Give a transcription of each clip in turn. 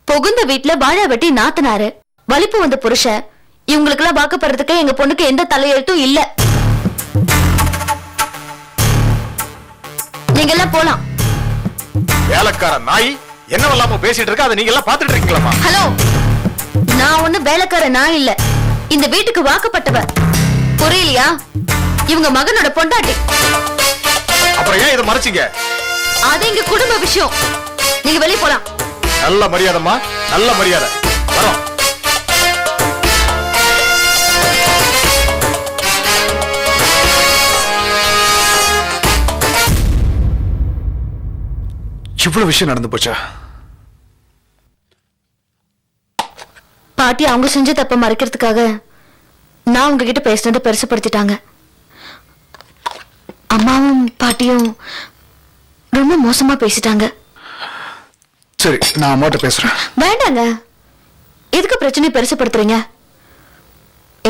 புகுந்த வீட்டுல வாழ வெட்டி நாத்தனாரு, வலிப்பு வந்த புருஷன், இவங்களுக்கு எல்லாம் வாக்கப்படுறதுக்கு எங்க பொண்ணுக்கு எந்த தலையெழுத்தும் இல்ல. நீங்க எல்லாம் போலாம். வேலைக்கார நாய் என்னவெல்லாமோ பேசிட்டு இருக்க, அதை நீங்க எல்லாம் பாத்துட்டு இருக்கீங்களா? ஹலோ, நான் ஒண்ணு வேலைக்கார நாய் இல்ல, இந்த வீட்டுக்கு வாக்கப்பட்டவ. புரியலையா? இவங்க மகனோட பொண்டாட்டி. அப்புறம் ஏன் இதை மறைச்சிங்க? அது எங்க குடும்ப விஷயம். நீங்க வெளியே போலாம். நல்ல மரியாதைமா, நல்ல மரியாதை. வரோம். இவ்வளவு விஷயம் நடந்து போச்சா? பாட்டி அவங்க செஞ்ச தப்ப மறைக்கிறதுக்காக நான் உங்ககிட்ட பேசினதை பெருசுப்படுத்திட்டாங்க. அம்மாவும் பாட்டியும் ரொம்ப மோசமா பேசிட்டாங்க. சரி, நான் அம்மாட்ட பேசுறேன். வேண்டாங்க, எதுக்கு பிரச்சனை பெருசுப்படுத்துறீங்க?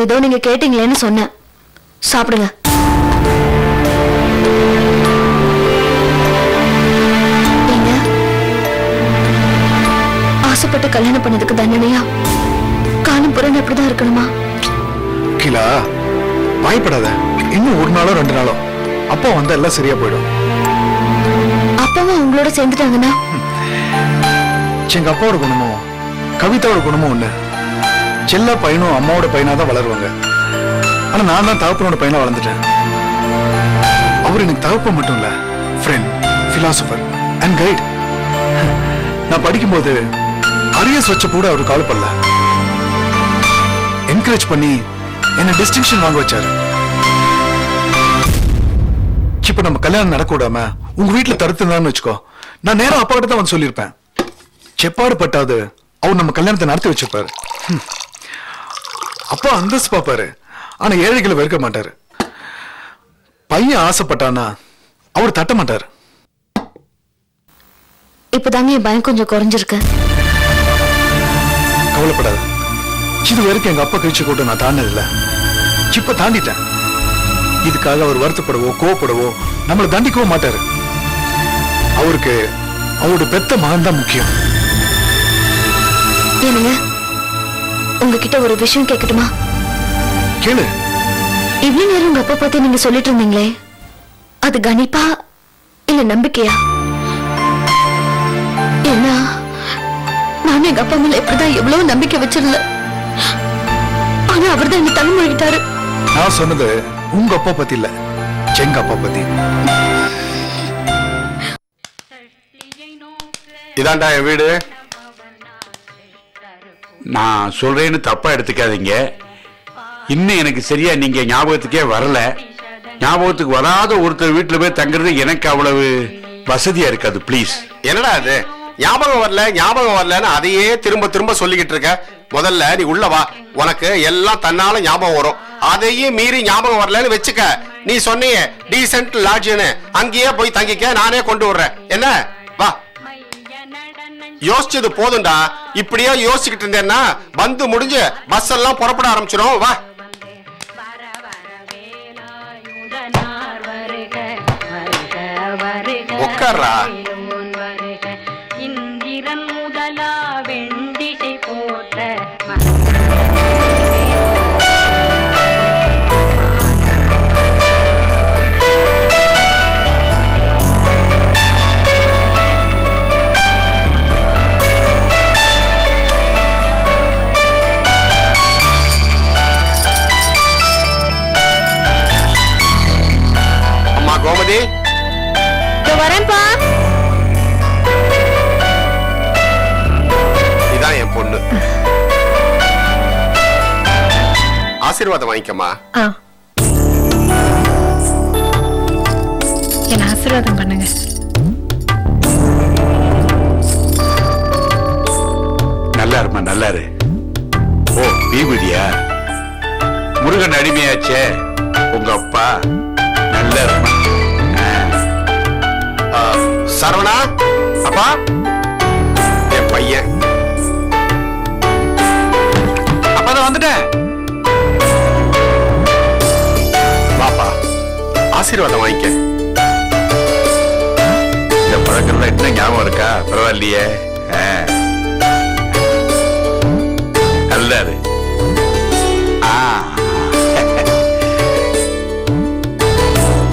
ஏதோ நீங்க கேட்டீங்களேன்னு சொன்னேன். சாப்பிடுங்க. நீங்க ஆசைப்பட்டு கல்யாணம் பண்ணதுக்கு தண்டனையா காலம் புறன் எப்படிதான் இருக்கணுமா? கீழா, பயப்படாத. இன்னும் ஒரு நாளோ 2 நாளோ அப்பா வந்தா எல்லாம் சரியா போயிடும். அப்பாவும் உங்களோட சேர்ந்துட்டாங்கன்னா? எங்க அப்பாவோட குணமும் கவிதாவோட குணமும் ஒண்ணு. செல்ல பையனும் அம்மாவோட பையனாதான் வளருவாங்க. ஆனா நான் தான் தகப்பனோட பையனா வளர்ந்துட்டேன். அவர் எனக்கு தகப்பன் மட்டும் இல்ல, ஃப்ரெண்ட், பிலாசபர் அண்ட் கைட். நான் படிக்கும்போது அரியர்ஸ் வச்ச கூட அவர் கால் பண்ணல. என்கரேஜ் பண்ணி என்ன டிஸ்டிங்ஷன் வாங்க வச்சாரு. இப்ப நம்ம கல்யாணம் நடக்க விடாம உங்க வீட்டுல தடுத்துதான்னு வச்சுக்கோ, நான் நேரம் அப்பா கிட்ட தான் வந்து சொல்லியிருப்பேன். செப்பாடு பட்டாது அவர் நம்ம கல்யாணத்தை நடத்தி வச்சிருப்பாரு. அப்பா அந்தஸ்து பாப்பாரு, ஆனா ஏழைகளை வெறுக்க மாட்டாரு. பையன் ஆசைப்பட்டானா அவர் தட்ட மாட்டாரு. இப்பதாங்க என் பயம் கொஞ்சம் குறைஞ்சிருக்கு. கவலைப்படாது. இது வரைக்கும் எங்க அப்பா கழிச்சு கூட்ட நான் தாண்டதில்ல. இப்ப தாண்டிட்டேன். இதுக்காக அவர் வருத்தப்படவோ கோவப்படவோ நம்மளை தண்டிக்கவும் மாட்டாரு. அவருக்கு அவரோட பெத்த மகன் தான் முக்கியம். ஏனுங்க, உங்ககிட்ட ஒரு விஷயம் கேட்கட்டுமா? கேளு. இவ்வளவு நேரம் உங்க அப்பா பத்தி நீங்க சொல்லிட்டு இருந்தீங்களே, அது கணிப்பா இல்ல நம்பிக்கையா? ஏன்னா நானும் எங்க அப்பா மேல எப்படிதான் எவ்வளவு நம்பிக்கை வச்சிருந்த, ஆனா அவர் தான் என்ன தலைமொழிகிட்டாரு. நான் சொன்னது உங்க அப்பா பத்தி இல்ல, எங்க அப்பா பத்தி. இதாண்டா என் வீடு. நான் சொல்றேன்னு தப்பா எடுத்துக்காதீங்க. இன்னும் எனக்கு சரியா நீங்க ஞாபகத்துக்கே வரல. ஞாபகத்துக்கு வராத ஒருத்தர் வீட்டுல போய் தங்குறது எனக்கு அவ்வளவு வசதியா இருக்காது. ப்ளீஸ். என்னடா இது, ஞாபகம் வரல ஞாபகம் வரலன்னு அதையே திரும்ப திரும்ப சொல்லிக்கிட்டு இருக்க. முதல்ல நீ உள்ள வா, உனக்கு எல்லாம் தன்னால ஞாபகம் வரும். அதையும் மீறி ஞாபகம் வரலன்னு வச்சுக்க. நீ சொன்னியே டீசென்ட் லாட்ஜ்னு, அங்கேயே போய் தங்கிக்க, நானே கொண்டு விடுறேன். என்ன, வா. யோசிச்சது போதும்டா. இப்படியே யோசிச்சுக்கிட்டு இருந்தேன்னா வந்து முடிஞ்சு பஸ் எல்லாம் புறப்பட ஆரம்பிச்சிடும். வா. உட்கார்றா. இந்திரன் முதலா வெண்டிசை போட்ட அம்மா கோமதி, வரேன்பா. இதான் என் பொண்ணு. ஆசீர்வாதம் வாங்கிக்கம்மா. என்ன ஆசீர்வாதம் பண்ணுங்க. நல்லா இருமா, நல்லா இரு. ஓ, தீபதியா? முருகன் அடிமையாச்சே உங்க அப்பா. நல்லா இருமா. சரவணா, அப்பா, என் பையன். அப்பதான் வந்துட்டேன். பாப்பா, ஆசீர்வாதம் வாங்கிக்க. இந்த பழக்கம்லாம் இன்னும் ஞாபகம் இருக்கா? பரவாயில்லையே. நல்லாரு.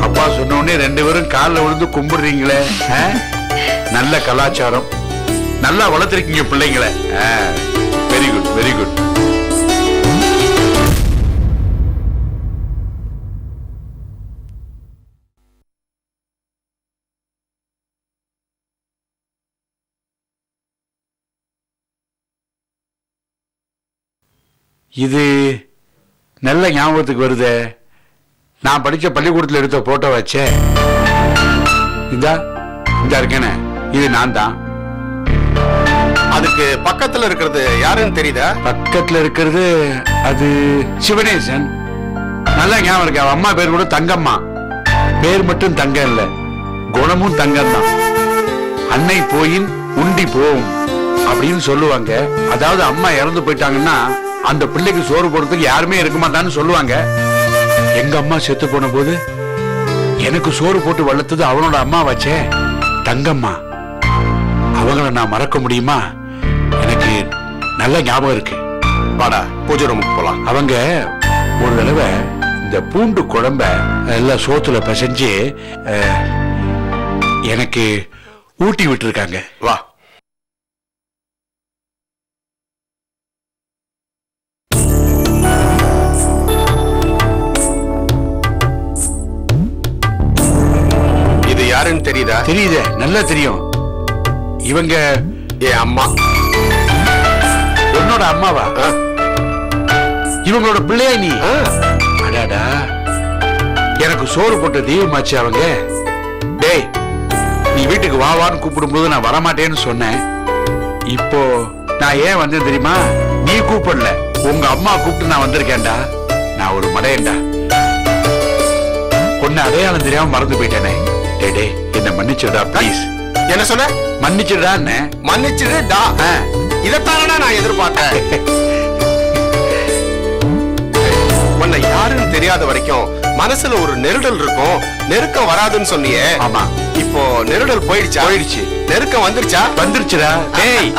அப்பா சொன்ன உடனே 2 பேரும் காலில் விழுந்து கும்பிடுறீங்களே. நல்ல கலாச்சாரம், நல்லா வளர்த்திருக்கீங்க பிள்ளைங்கள. Very good, very good. இது நல்ல ஞாபகத்துக்கு வருதே. நான் படிச்ச பள்ளிக்கூடத்தில் எடுத்த போட்டோ வச்சே. இந்த இருக்கேனே, இது நான் தான். அதுக்கு பக்கத்துல இருக்கிறது யாருன்னு தெரியுதா? பக்கத்துல இருக்கிறது அது சிவனேசன். நல்லா ஞாபகம் இருக்கு. அவன் அம்மா பேர் கூட தங்கம்மா. பேர் மட்டும் தங்கம் இல்ல, குணமும் தங்கம் தான். அன்னை போயின் உண்டி போவும் அப்படின்னு சொல்லுவாங்க. அதாவது அம்மா இறந்து போயிட்டாங்கன்னா அந்த பிள்ளைக்கு சோறு போடுறதுக்கு யாருமே இருக்க மாட்டான்னு சொல்லுவாங்க. எங்க அம்மா செத்து போன போது எனக்கு சோறு போட்டு வளர்த்தது அவனோட அம்மா வச்சே, தங்கம்மா. அவங்கள நான் மறக்க முடியுமா? எனக்கு நல்ல ஞாபகம் இருக்கு. வாடா பூஜை ரூமுக்கு போலாம். அவங்க ஒரு தடவை இந்த பூண்டு குழம்ப எல்லாம் சோத்துல பிசைஞ்சு எனக்கு ஊட்டி விட்டுருக்காங்க. வா. இது யாருன்னு தெரியுதா? தெரியுதே, நல்லா தெரியும். இவங்க என் அம்மா. உன்னோட அம்மாவா? இவங்களோட பிள்ளையா நீ? அடாடா, எனக்கு சோறு போட்ட தெய்வமாச்சு அவங்க. டேய், நீ வீட்டுக்கு வாவான்னு கூப்பிடும் போது நான் வரமாட்டேன்னு சொன்னேன். இப்போ நான் ஏன் வந்தேன் தெரியுமா? நீ கூப்பிடல, உங்க அம்மா கூப்பிட்டு நான் வந்திருக்கேன்டா. நான் ஒரு மடையன்டா. உன்னை அடையாளம் தெரியாம மறந்து போயிட்டேனே. டே டே, என்ன மன்னிச்சுடா ப்ளீஸ். என்ன சொன்ன? மன்னிச்சுடா. மன்னிச்சுடா. இதத்தானடா நான் எதிர்பார்த்தேன். உன்னை யாருன்னு தெரியாத வரைக்கும் மனசுல ஒரு நெருடல் இருக்கும். நெருக்கம் வராதுன்னு சொன்னியே. ஆமா. இப்போ நெருடல் போயிடுச்சா? போயிடுச்சு. நெருக்கம் வந்துருச்சா? வந்துருச்சுடா. டேய்,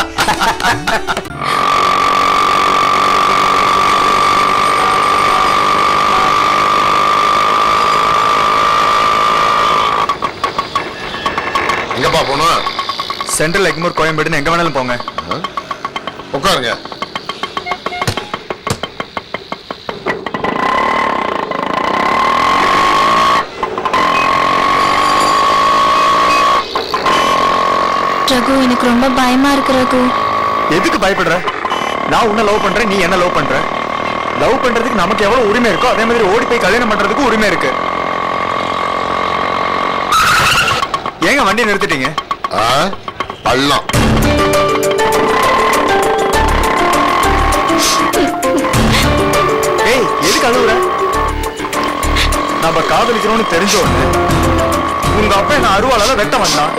எங்கப்பா போனோம்? சென்ட்ரல் எக்மூர், கோயம்பேடுன்னு எங்க வேணாலும் போங்க. உட்காருங்க. ரகு, எனக்கு ரொம்ப பயமா இருக்கு ரகு. எதுக்கு பயப்படுற? நான் உன்னை லவ் பண்றேன், நீ என்ன லவ் பண்ற. லவ் பண்றதுக்கு நமக்கு எவ்வளவு உரிமை இருக்கோ அதே மாதிரி ஓடி போய் கல்யாணம் பண்றதுக்கு உரிமை இருக்கு. ஏங்க வண்டி நிறுத்திட்டீங்க? பள்ளம். ஏய், எதுக்கு அழுவுற? நம்ம காதலிக்கிறோம்னு தெரிஞ்ச உடனே உங்க அப்பா என்ன அருவாளால வெட்ட வந்தான்.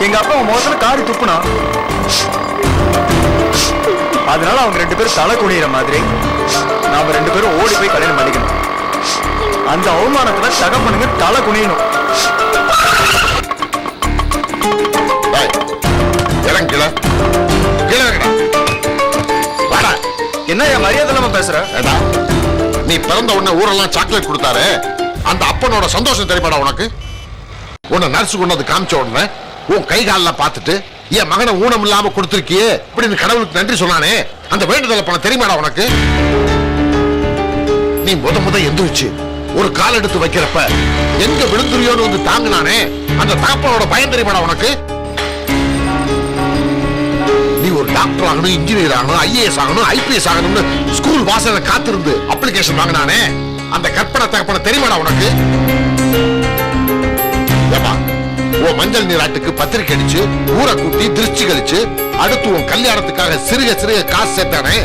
எங்க அப்பா உன் முகத்துல காரி துப்புனா. அதனால அவங்க 2 பேரும் தலை குனிகிற மாதிரி நாம 2 பேரும் ஓடி போய் கல்யாணம் பண்ணிக்கணும். அந்த அவமானத்துல தகப்பனுங்க தலை குனியணும். என்ன என் மரியாதை இல்லாம பேசுற? நீ பிறந்த உடனே ஊரெல்லாம் சாக்லேட் கொடுத்தாரு. அந்த அப்பனோட சந்தோஷம் தெரியுமாடா உனக்கு? உன்னை நர்ஸ் கொண்டு வந்து காமிச்ச உடனே உன் கை காலில் பார்த்துட்டு என் மகனை ஊனம் இல்லாம கொடுத்துருக்கியே இப்படின்னு கடவுளுக்கு நன்றி சொன்னானே, அந்த வேண்டுதலை பண்ண தெரியுமாடா உனக்கு? நீ முத எந்திரிச்சு ஒரு கால் எடுத்து வைக்கிறப்ப எங்க விழுந்துரியோன்னு வந்து தாங்கினானே, அந்த தகப்பனோட பயம் தெரியுமாடா உனக்கு? நீ ஒரு டாக்டர் ஆகணும், இன்ஜினியர் ஆகணும், IAS ஆகணும், IPS ஆகணும்னு ஸ்கூல் வாசல்ல காத்திருந்து அப்ளிகேஷன் வாங்கினானே, அந்த கற்பனை தகப்பனை தெரியுமாடா உனக்கு? உன் மஞ்சள் நீராட்டுக்கு பத்திரிக்கை அடிச்சு ஊரை கூட்டி திருச்சி கழிச்சு அடுத்து உன் கல்யாணத்துக்காக சிறுக காசு சேர்த்தானே,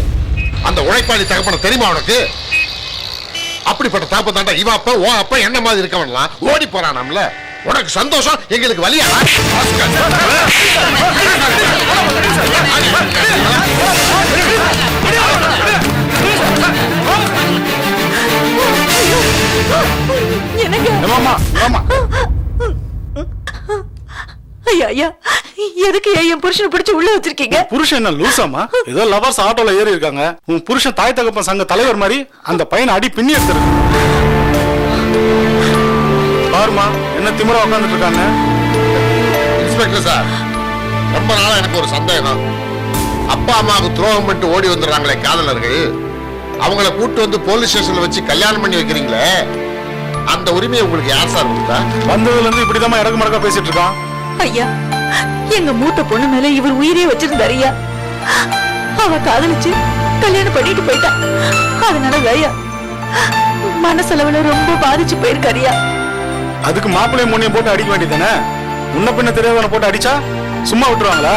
அந்த உழைப்பாளி தகப்பனை தெரியுமா உனக்கு? அப்படிப்பட்ட தகப்ப தாண்டா இவ அப்ப ஓ அப்ப என்ன மாதிரி இருக்கவன்லாம் ஓடி போறானாம்ல. உனக்கு சந்தோஷம், எங்களுக்கு வலியா? ஐயா ஐயா, எதுக்கு என் புருஷனை பிடிச்சு உள்ள வச்சிருக்கீங்க? புருஷன் என்ன லூசாமா? ஏதோ லவர்ஸ் ஆட்டோல ஏறி இருக்காங்க. உன் புருஷன் தாய் தகப்பன் சங்க தலைவர் மாதிரி அந்த பையனை அடி பின்னி எடுத்துருக்கு. பாருமா என்ன திமிரா உட்காந்துட்டு இருக்காங்க. இன்ஸ்பெக்டர் சார், ரொம்ப நாளா எனக்கு ஒரு சந்தேகம். அப்பா அம்மாவுக்கு துரோகம் பண்ணிட்டு ஓடி வந்துடுறாங்களே காதலர்கள், அவங்கள கூட்டு வந்து போலீஸ் ஸ்டேஷன்ல வச்சு கல்யாணம் பண்ணி வைக்கிறீங்களே, அந்த உரிமையை உங்களுக்கு யார் சார் கொடுத்தா? வந்ததுல இருந்து இப்படிதான் இடக்கு மடக்கா பேசிட்டு இருக்கான். ஐயா, எங்க மூத்த பொண்ணு மேல இவர் உயிரே வச்சிருந்தாரு ஐயா. அவ காதலிச்சு கல்யாணம் பண்ணிட்டு போயிட்டா. அதனால ஐயா மனசளவுல ரொம்ப பாதிச்சு போயிருக்காரு ஐயா. அதுக்கு மாப்பிள்ளைய முன்னையும் போட்டு அடிக்க வேண்டியதானே? முன்ன பின்ன தெரியாதவனை போட்டு அடிச்சா சும்மா விட்டுருவாங்களா?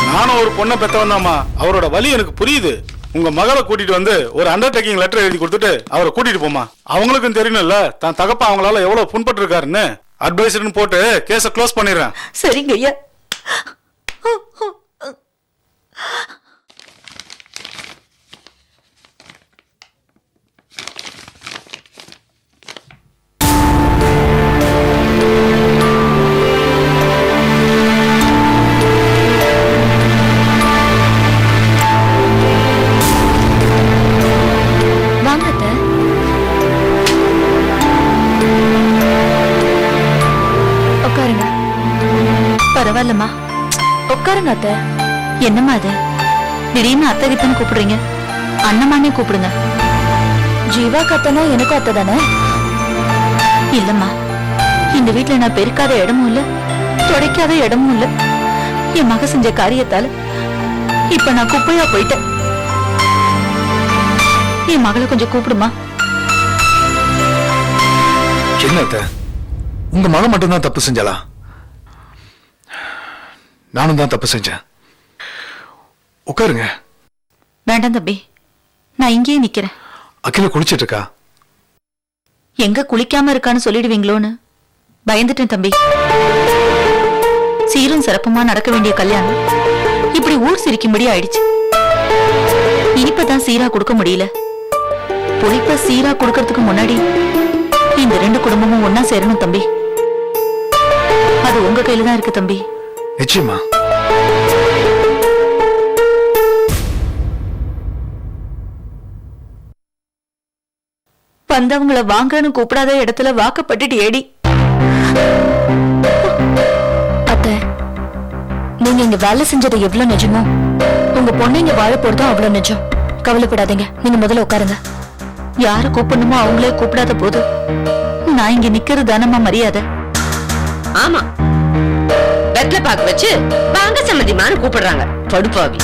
நானும் ஒரு பொண்ணை பெத்தவன்தாமா. அவரோட வலி எனக்கு புரியுது. உங்க மகளை கூட்டிட்டு வந்து ஒரு அண்டர்டேக்கிங் லெட்டர் எழுதி கொடுத்துட்டு அவரை கூட்டிட்டு போமா. அவங்களுக்கும் தெரியணும்ல தான் தகப்பா அவங்களால எவ்வளவு புண்பட்டு இருக்காருன்னு. அட்வைசர்னு போட்டு கேஸ க்ளோஸ் பண்ணிடுறேன். சரிங்க ஐயா. பரவாயில்லம்மா, உட்காருங்க அத்தை. என்னம்மா அது திடீர்னு அத்தை கிட்டன்னு கூப்பிடுறீங்க? அண்ணமானே கூப்பிடுங்க. ஜீவா கத்தனா எனக்கும் அத்தை தானே? இல்லம்மா, இந்த வீட்டுல நான் பெருக்காத இடமும் இல்ல, துடைக்காத இடமும் இல்ல. என் மக செஞ்ச காரியத்தால இப்ப நான் குப்பையா போயிட்டேன். என் மகளை கொஞ்சம் கூப்பிடுமா. என்ன அத்தை, உங்க மகன் மட்டும்தான் தப்பு செஞ்சாளா? நானும் தான் தப்பு செஞ்சேன். உட்காருங்க. வேண்டாம் தம்பி, நான் இங்கேயே நிக்கிறேன். அகில குளிச்சிட்டு இருக்கா? எங்க குளிக்காம இருக்கான்னு சொல்லிடுவீங்களோன்னு பயந்துட்டேன் தம்பி. சீரும் சிறப்புமா நடக்க வேண்டிய கல்யாணம் இப்படி ஊர் சிரிக்கும்படி ஆயிடுச்சு. இனிப்பதான் சீரா கொடுக்க முடியல. புளிப்ப சீரா கொடுக்கறதுக்கு முன்னாடி இந்த ரெண்டு குடும்பமும் ஒன்னா சேரணும் தம்பி. அது உங்க கையில தான் இருக்கு தம்பி. நிச்சயமா. வந்தவங்கள வாங்கன்னு கூப்பிடாத இடத்துல வாக்கப்பட்டுட்டு ஏடி. அத்தை, நீங்க இங்க வேலை செஞ்சது எவ்வளவு நிஜமோ உங்க பொண்ணு இங்க வாழ போறதும் அவ்வளவு நிஜம். கவலைப்படாதீங்க, நீங்க முதல்ல உட்காருங்க. யாரு கூப்பிடணுமோ அவங்களே கூப்பிடாத போது நான் இங்க நிக்கிறது தானமா மரியாதை. ஆமா, வெத்தலை பாக்கு வச்சு வாங்க சம்மதிமான்னு கூப்பிடுறாங்க படுப்பாவி.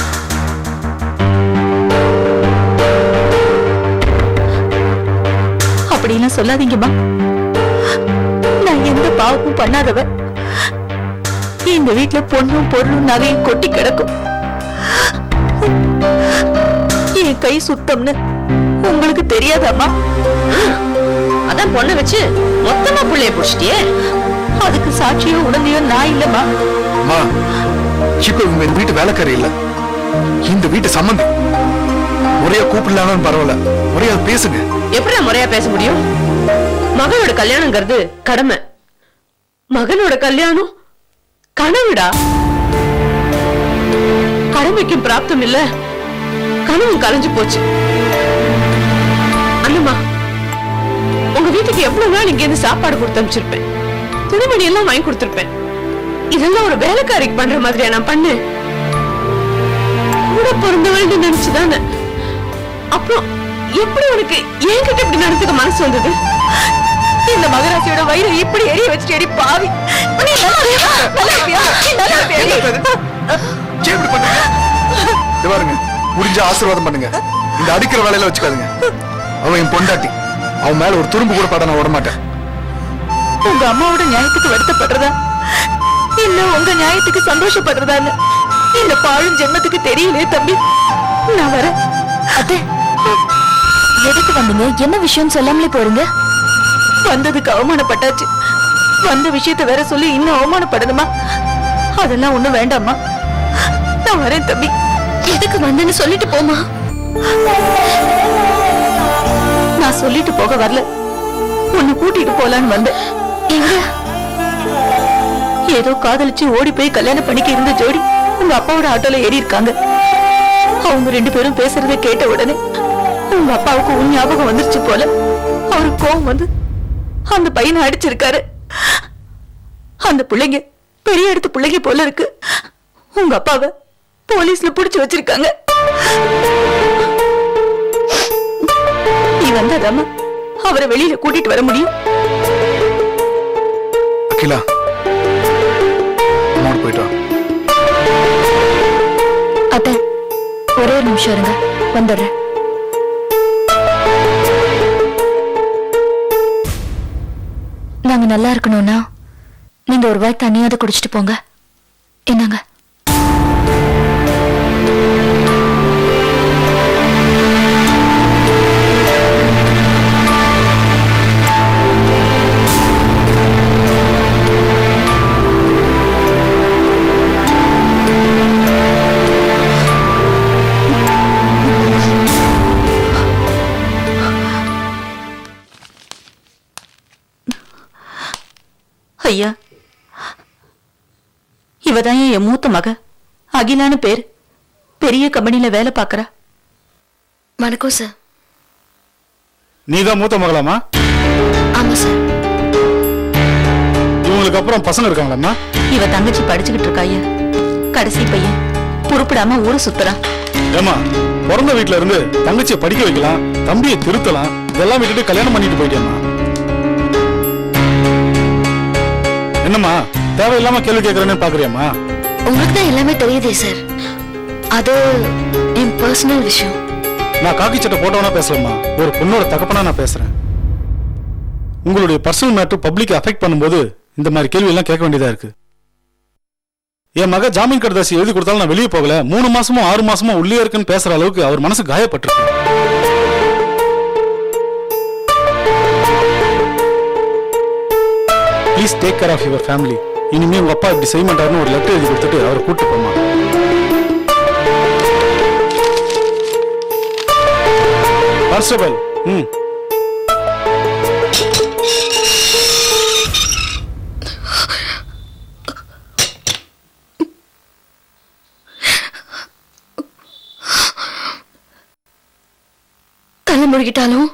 அப்படிலாம் சொல்லாதீங்கம்மா. நான் எந்த பாவமும் பண்ணாதவ. இந்த வீட்டுல பொண்ணும் பொருளும் நகையும் கொட்டி கிடக்கும். என் கை சுத்தம்னு உங்களுக்கு தெரியாதாமா? அதான் பொண்ணை வச்சு மொத்தமா புள்ளைய புடிச்சிட்டியே. அதுக்கு சாட்சியோ உடந்தையோ நான் இல்லம்மா. இப்ப இவங்க இந்த வீட்டு வேலைக்காரி இல்ல, இந்த வீட்டு சம்பந்தி. முறையா கூப்பிடலான்னு பரவாயில்ல, முறையா பேசுங்க. எப்படி முறையா பேச முடியும்? மகளோட கல்யாணங்கிறது கடமை, மகனோட கல்யாணம் கனவுடா. கடமைக்கும் பிராப்தம் இல்ல, கனவும் கலைஞ்சு போச்சு. அண்ணம்மா, உங்க வீட்டுக்கு எவ்வளவு நாள் இங்க இருந்து சாப்பாடு கொடுத்து அனுப்பிச்சிருப்பேன், துணிமணி எல்லாம் வாங்கி கொடுத்திருப்பேன். இதெல்லாம் ஒரு வேலைக்காரிக்கு பண்ற மாதிரியா நான் பண்ணு? கூட பிறந்தவள்னு நினைச்சுதானே. அப்புறம் எப்படி உனக்கு என்கிட்ட இப்படி நடந்துக்க மனசு வந்தது? இந்த மகராசியோட வயிறு இப்படி எரிய வச்சுட்டு எடி பாவி. முடிஞ்ச ஆசீர்வாதம் பண்ணுங்க. இந்த அடிக்கிற வேலையில வச்சுக்காதுங்க. அவன் என் பொண்டாட்டி, அவன் மேல ஒரு துரும்பு கூட பட நான் விட மாட்டேன். உங்க அம்மாவோட நியாயத்துக்கு வருத்தப்படுறதா இல்ல உங்க நியாயத்துக்கு சந்தோஷப்படுறதான்னு இந்த பாழும் ஜென்மத்துக்கு தெரியலே தம்பி. நான் வரேன். அத்தை, எதுக்கு வந்தீங்க? என்ன விஷயம் சொல்லாமலே போறீங்க? வந்ததுக்கு அவமானப்பட்டாச்சு. வந்த விஷயத்தை வேற சொல்லி இன்னும் அவமானப்படணுமா? அதெல்லாம் ஒண்ணும் வேண்டாமா. நான் வரேன் தம்பி. எதுக்கு வந்தேன்னு சொல்லிட்டு போமா. நான் சொல்லிட்டு போக வரல, உன்னை கூட்டிட்டு போலான்னு வந்தேன். எங்க? ஏதோ காதலிச்சு ஓடி போய் கல்யாணம் பண்ணிக்க இருந்த ஜோடி உங்க அப்பாவோட ஆட்டோல ஏறி இருக்காங்க. அவங்க 2 பேரும் பேசுறதை கேட்ட உடனே உங்க அப்பாவுக்கு உன் ஞாபகம் வந்துருச்சு போல. அவருக்கு கோவம் வந்து அந்த பையனை அடிச்சிருக்காரு. அந்த பிள்ளைங்க பெரிய இடத்து பிள்ளைங்க போல இருக்கு. உங்க அப்பாவை போலீஸ்ல புடிச்சு வச்சிருக்காங்க. நீ வந்தாதாம அவரை வெளியில கூட்டிட்டு வர முடியும். அகிலா, அம்மாவோட போயிட்டு வா. அத்தை, ஒரே ஒரு நிமிஷம் இருங்க, வந்துடுறேன். நாங்க நல்லா இருக்கணும்னா நீங்க ஒரு வாய் தண்ணியாவது குடிச்சிட்டு போங்க. என்னங்க? ஐயா, இவதான் என் மூத்த மக அகிலான்னு பேர். பெரிய கம்பெனில வேலை பாக்குறா. வணக்கம் சார். நீதான் மூத்த மகளாமா? ஆமா சார். இவங்களுக்கு அப்புறம் பசங்க இருக்காங்களாம்மா? இவ தங்கச்சி படிச்சுக்கிட்டு இருக்கா ஐயா. கடைசி பையன் உருப்பிடாம ஊரை சுத்துறான். ஏமா, பிறந்த வீட்டுல இருந்து தங்கச்சியை படிக்க வைக்கலாம், தம்பியை திருத்தலாம், இதெல்லாம் விட்டுட்டு கல்யாணம் பண்ணிட்டு போயிட்டேம்மா. என்னம்மா தேவையில்லாம கேள்வி கேட்கறேன்னு பாக்குறியாம்மா? உங்களுக்கு தான் எல்லாமே தெரியுதே சார். அது என் பர்சனல் விஷயம். நான் காக்கி சட்டை போட்டவனா பேசலாமா? ஒரு பொண்ணோட தகப்பனா நான் பேசுறேன். உங்களுடைய பர்சனல் மேட்டர் பப்ளிக் அஃபெக்ட் பண்ணும்போது இந்த மாதிரி கேள்வி எல்லாம் கேட்க வேண்டியதா இருக்கு. என் மக ஜாமீன் கடிதாசி எழுதி கொடுத்தாலும் நான் வெளியே போகல, 3 மாசமோ 6 மாசமோ உள்ளே இருக்குன்னு பேசுற அளவுக்கு அவர் மனசு காயப்பட்டிருக்கு. Please take care of your family. இனிமே உங்க அப்பா இப்படி செய்ய மாட்டாருன்னு ஒரு லெட்டர் எழுதி கொடுத்துட்டு அவரை கூட்டு போமா. கான்ஸ்டபிள், கண்ணை மூடிக்கிட்டாலும்